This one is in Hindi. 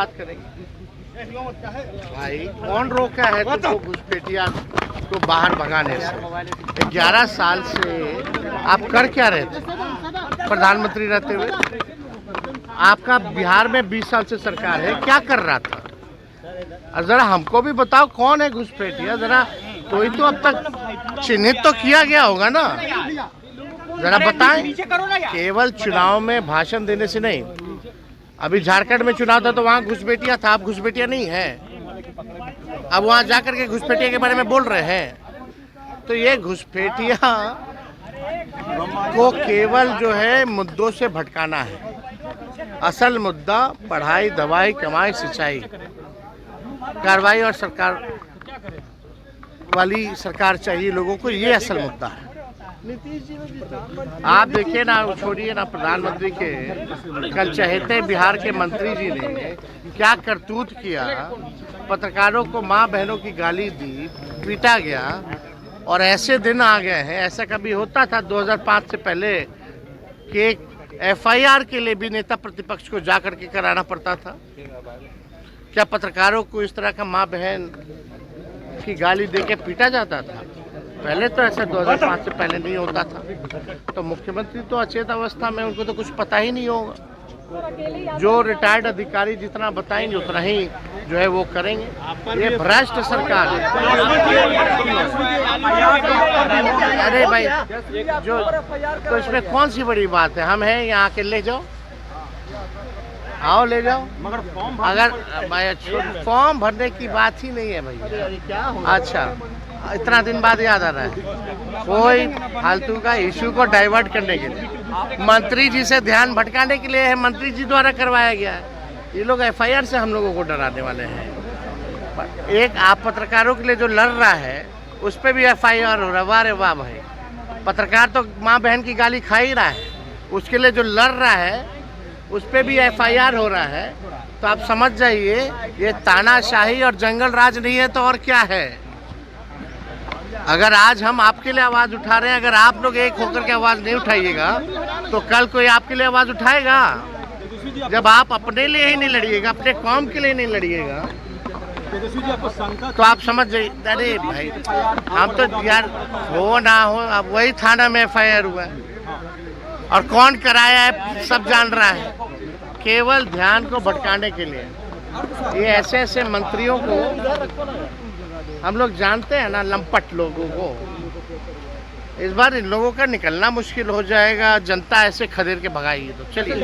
बात करेंगे। भाई कौन रोका है तुमको घुसपैठिया को बाहर भगाने से? 11 साल से आप कर क्या रहे थे प्रधानमंत्री रहते हुए? आपका बिहार में 20 साल से सरकार है, क्या कर रहा था? और जरा हमको भी बताओ कौन है घुसपैठिया, जरा कोई तो अब तक चिन्हित तो किया गया होगा ना, जरा बताएं। केवल चुनाव में भाषण देने से नहीं, अभी झारखंड में चुनाव था तो वहाँ घुसपैठिया था, अब घुसपैठिया नहीं है। अब वहाँ जाकर के घुसपैठिया के बारे में बोल रहे हैं। तो ये घुसपैठिया को केवल जो है मुद्दों से भटकाना है। असल मुद्दा पढ़ाई, दवाई, कमाई, सिंचाई, कार्रवाई और सरकार वाली सरकार चाहिए लोगों को, ये असल मुद्दा है। आप देखिए ना, छोड़िए ना प्रधानमंत्री के, कल चहेते बिहार के मंत्री जी ने क्या करतूत किया, पत्रकारों को माँ बहनों की गाली दी, पीटा गया। और ऐसे दिन आ गए हैं, ऐसा कभी होता था 2005 से पहले कि एक FIR के लिए भी नेता प्रतिपक्ष को जाकर के कराना पड़ता था? क्या पत्रकारों को इस तरह का माँ बहन की गाली देके पीटा जाता था? पहले तो ऐसा 2005 से पहले नहीं होता था। तो मुख्यमंत्री तो अचेत अवस्था में, उनको तो कुछ पता ही नहीं होगा। जो रिटायर्ड अधिकारी जितना बताएंगे उतना ही जो है वो करेंगे। ये भ्रष्ट सरकार है। अरे भाई, जो तो इसमें कौन सी बड़ी बात है? हम हैं यहाँ के, ले जाओ, आओ ले जाओ। मगर फॉर्म भरने की बात ही नहीं है भैया। अच्छा, इतना दिन बाद याद आ रहा है कोई फालतू का इशू को डाइवर्ट करने के लिए, मंत्री जी से ध्यान भटकाने के लिए है, मंत्री जी द्वारा करवाया गया है। ये लोग FIR से हम लोगों को डराने वाले हैं। एक आप पत्रकारों के लिए जो लड़ रहा है उस पर भी FIR हो रहा है। वाह रे वाह भाई, पत्रकार तो माँ बहन की गाली खा ही रहा है, उसके लिए जो लड़ रहा है उस पर भी FIR हो रहा है। तो आप समझ जाइए, ये तानाशाही और जंगल राज नहीं है तो और क्या है। अगर आज हम आपके लिए आवाज़ उठा रहे हैं, अगर आप लोग एक होकर के आवाज़ नहीं उठाइएगा तो कल कोई आपके लिए आवाज़ उठाएगा? जब आप अपने लिए ही नहीं लड़िएगा, अपने कौम के लिए नहीं लड़िएगा, तो आप समझ जाइए। अरे भाई, हम तो यार हो ना हो, अब वही थाना में FIR हुआ है और कौन कराया है सब जान रहा है, केवल ध्यान को भटकाने के लिए। ये ऐसे ऐसे मंत्रियों को हम लोग जानते हैं ना, लंपट लोगों को। इस बार इन लोगों का निकलना मुश्किल हो जाएगा, जनता ऐसे खदेड़ के भगाएगी। तो चलिए।